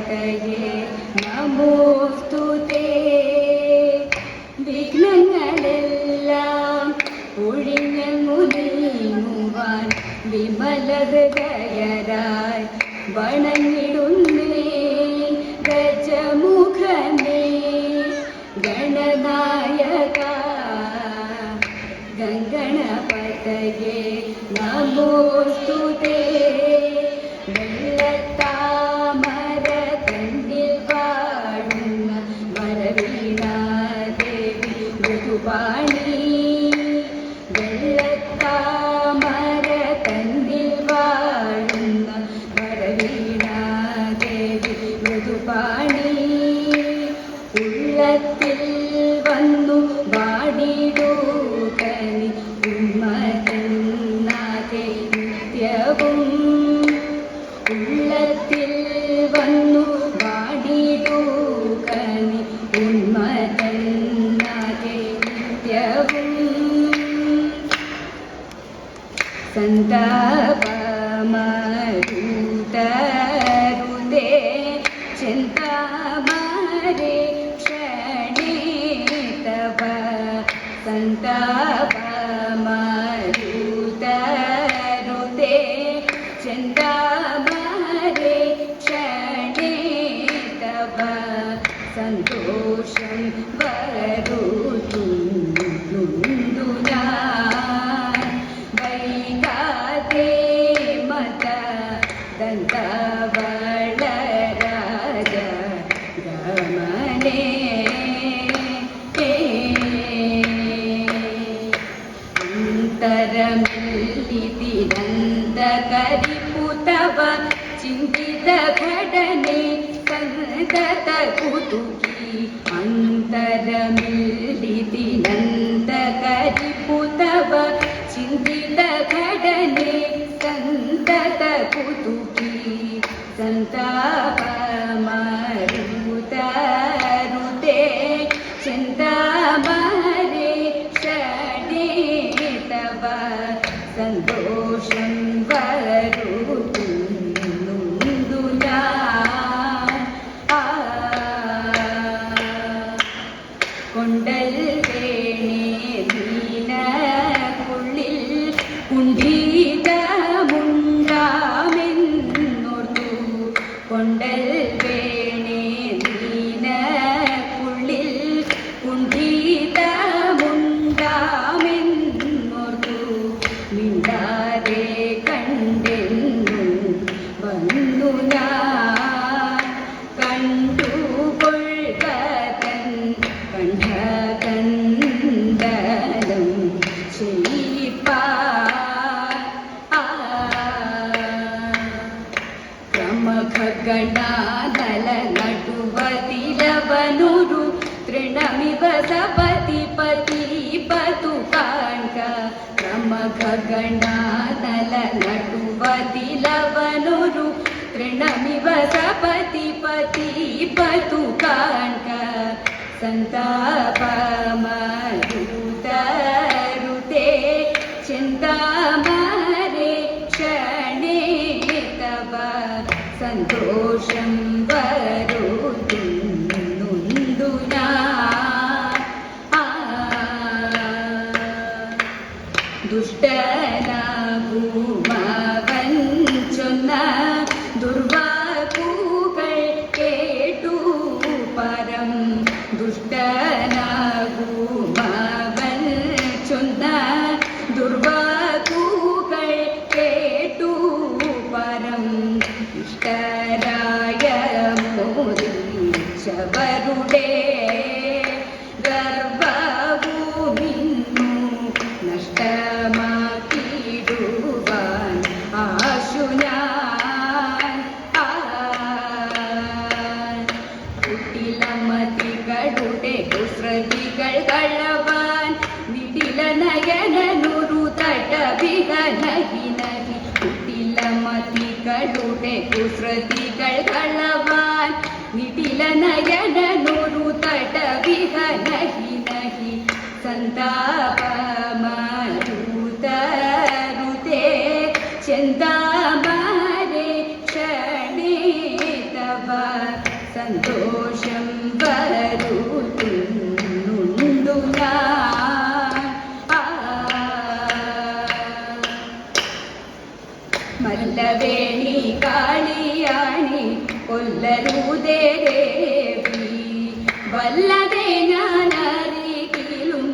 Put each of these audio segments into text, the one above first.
പതയേ നമോസ്തുതേ. വിഘ്നങ്ങളെല്ലാം ഒഴിഞ്ഞു നീങ്ങുവാൻ വിമലഹൃദയരായി വണങ്ങിടുന്നേ ഗജമുഖനേ ഗണനായക ഗംഗണപതയേ നമോസ്തുതേ. വെള്ളത്താമര കണ്ണിൽ വാഴുന്ന വരവീണാദേവി മൃദുപാണി. വെള്ളത്താമര കണ്ണിൽ വാഴുന്ന വരവീണാദേവി മൃദുപാണി. ഉള്ളത്തിൽ വന്നു വാടിടൂ കനി ഉമ്മതന്നാകെ നിത്യവും. ഉള്ളത്തിൽ വന്നു വാടിടൂ കനി ഉന്മതന്നാകെ നിത്യവും. സന്താപമരുതരുതേ ചിന്താമരേ ക്ഷണേ തവ. സന്താപമരുതരുതേ ചിന്താമരേ ക്ഷണേ തവ. സന്തോഷം വരുത്തുന്നു ഞാൻ വൈകാതെ മത ദന്തവളരാജ ഗമനേ. അന്തരമിതിരന്തകരിപ്പുതവ ചിന്തിത ഘടനെ സന്തത കുതുകി. അന്തരമിതിരന്തകരിപ്പുതവ ചിന്തിത ഘടനെ സന്തത കുതുകി. സന്താപമരുതരുതേ ചിന്താമരേ ക്ഷണേ തവ. സന്തോഷം വരുത്തുന്നു ഞാൻ. കൊണ്ടൽ വേണേ നീനക്കുള്ളിൽ കുണ്ഠിതമുണ്ടാമെന്നോർത്തു. കൊണ്ടൽ വേണേ നീനക്കുള്ളിൽ കുണ്ഠിതമുണ്ടാമെന്നോർത്തു. മിണ്ടാതെ കണ്ടെന്നു വന്നു ഞാൻ കണ്ടുകൊള്ളുകതൻ കണ്ഠകണ്ഡലം ചെയ്യിപ്പാൻ. ക്രമഖഗണാനല നടുവതിലവനുരു തൃണമിവ സപതി പതി പതു കാൺക. ക്രമഖഗണാനല നടുവതിലവനുരു തൃണമിവ സപതി പതി പതു കാൺക. സന്താപമരുതരുതേ ചിന്താമരേ ക്ഷണേ തവ. സന്തോഷം വരുത്തുന്നു ഞാൻ. ദുഷ്ടനാകുമവൻ ചൊന്ന ദുർവാക്കുകൾ കേട്ടു പരം. ദുഷ്ടനാകുമവൻ ചൊന്ന ദുർവാക്കുകൾ കേട്ടു പരം. ഇഷ്ടരായ മോദിച്ചവരുടെ ഗർവവുമിന്നു നഷ്ടമാക്കിടുവാൻ ആശു ഞാൻ. കുട്ടിലമതികളുടെ കുസൃതികൾ കളവാൻ വിടില നയനനുരു തടവിക നഹി നഹി. കുട്ടിലമതികളുടെ കുസൃതികൾ കളവാൻ വിടില നയനനുരു തടവിക നഹി നഹി. സന്താപമരുതരുതേ ചിന്താമരേ ക്ഷണേ തവ. സന്തോഷം വരുത്തുന്നുണ്ടു ഞാൻ. മല്ലവേണി കാളിയാണി കൊല്ലരുതേ ദേവി, വല്ലതേ ഞാനരികിലും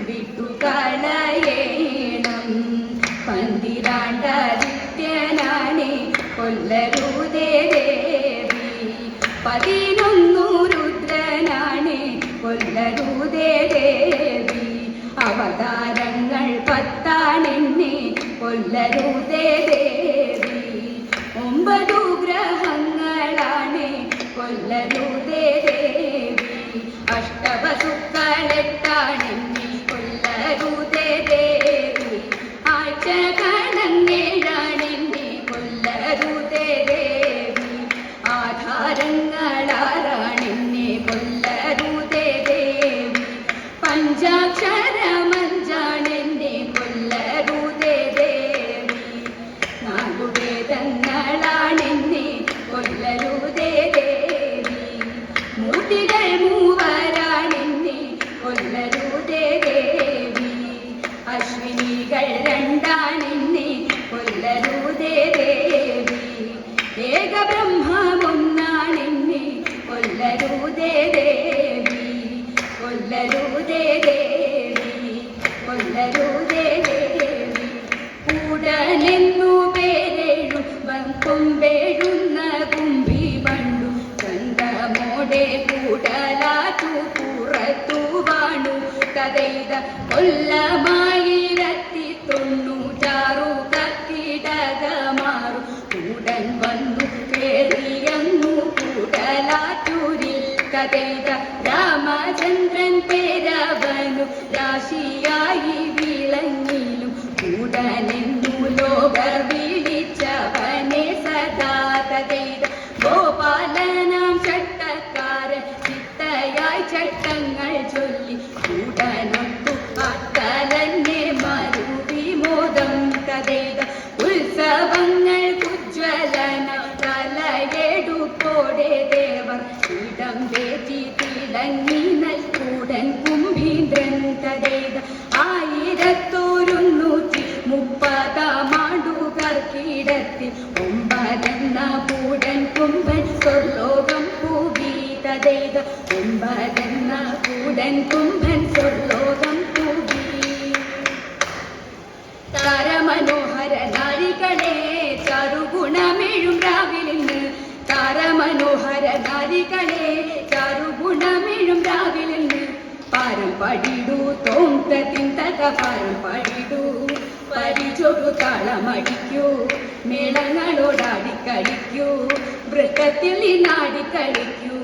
വിട്ടുകളയേണം. പന്തിരാണ്ടാദിത്യനാണി കൊല്ലരുതേ ദേവി, 11 രുദ്രനാണി കൊല്ലരുതേ ദേവി. അവതാരങ്ങൾ 10 കൊല്ലരുതേ ദേവി. 9 ഗ്രഹങ്ങളാണ് കൊല്ലരുതേ ദേവി. അഷ്ടവസുക്കളെട്ടാണ് കൊല്ലരുതേ ദേവി. ആഴ്ചകളങ്ങേഴാണ് കൊല്ലരുതേ ദേവി. ആധാരങ്ങളാറാണ് കൊല്ലരുതേ ദേവി. പഞ്ചാക്ഷരമഞ്ചാണ് കൊല്ലരുതേ ദേവി. 4 വേദങ്ങളാണ് കൊല്ലരുതേ ദേവി. മൂർത്തികൾ 3 കൊല്ലരുതേ ദേവി. അശ്വിനികൾ 2 കൊല്ലരുതേ ദേവി. ഏകബ്രഹ്മം 1 കൊല്ലരുതേ ദേവി. കൊല്ലരുതേ ദേവി, കൊല്ലരുതേ ദേവി. കൂടനെന്നു പേരെഴുവൻ കൊമ്പേഴുന്ന കുമ്പി പണ്ടു ചന്തമോടെ കൂടലാറ്റു പുറത്തു വാണു. കഥയിത കൊല്ലമായിരത്തി 96 കത്തിടകമാറു. കൂടൻ വന്നു കേറിയങ്ങു കൂടലാറ്റൂരിൽ. കഥയിത രാമചന്ദ്രൻ പേരവനു രാശിയായി വിളങ്ങിലും. കൂടനെന്നു ലോക വിളിച്ചവനെ സദാ. കഥയിത ഗോപാലനാം ചട്ടക്കാരൻ ചിട്ടയായി ചട്ടങ്ങൾ ചൊല്ലി. കൂടനൊത്തു അക്കലന്നെ മരുവിമോദം. കഥയിത ഉത്സവങ്ങൾ ഉജ്വലന തലയെടുപ്പോടെ ദേവർ ഇടം തേറ്റി തിളങ്ങി നൽകൂടൻ കുംഭീന്ദ്രൻ. കഥയിത 1130 9 കൂടൻ കുംഭൻ സ്വർലോകം പൂകി. കഥയിത 9 കൂടൻ കുംഭൻ സ്വർലോകം പൂകി. താരമനോഹര നാരികളെ ചാരുഗുണമെഴും രാവിലിന്ന്. താരമനോഹര നാരികളെ ചാരുഗുണമെഴും രാവിലിന്ന്. പാരം പടിടൂ തോന്തത്തിൻ തക പാരം പടിടൂ. പരിചൊടു താളമടിക്കൂ, മേളങ്ങളോടാടിക്കളിക്കൂ. വൃത്തത്തിൽ നിന്നാടിക്കളിക്കൂ.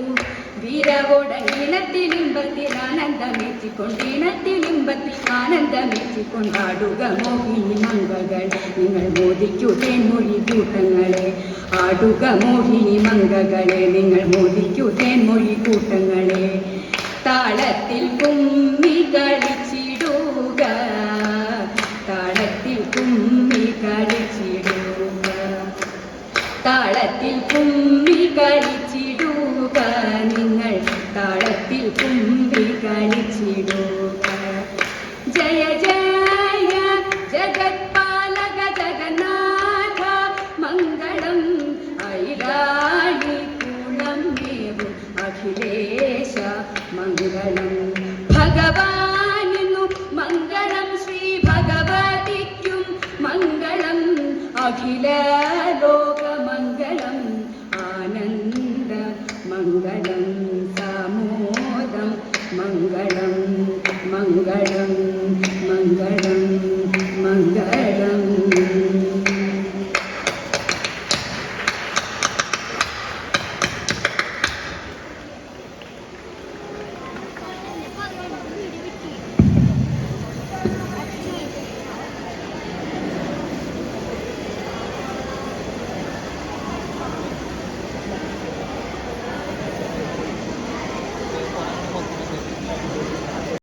വീരവോടീണത്തിലിമ്പത്തിൽ ആനന്ദമേറ്റിക്കൊണ്ടിണത്തിലിമ്പത്തിൽ ആനന്ദമേറ്റിക്കൊണ്ടാടുക മോഹിനി മംഗകൾ. നിങ്ങൾ മോദിക്കൂ തേൻമൊഴി കൂട്ടങ്ങളെ. ആടുക മോഹിനി മംഗകളെ, നിങ്ങൾ മോദിക്കൂ തേൻമൊഴി കൂട്ടങ്ങളെ. താളത്തിൽ കുമ്മി കളിച്ചിടുക, താളത്തിൽ കുമ്മി കളിച്ചിടുക. താളത്തിൽ കുമ്മി കളിച്ചിടുക, നിങ്ങൾ താളത്തിൽ കുമ്മി കളിച്ചിടുക. ജയ ജയ ജഗത്പാലക ജഗന്നാഥ മംഗളം. ഐരാളി കുളം മേവും അഖിലേശ മംഗളം. ഭഗവാനിന്നു മംഗളം, ശ്രീ ഭഗവതിക്കും മംഗളം. അഖില ലോകമംഗളം, ആനന്ദ മംഗളം.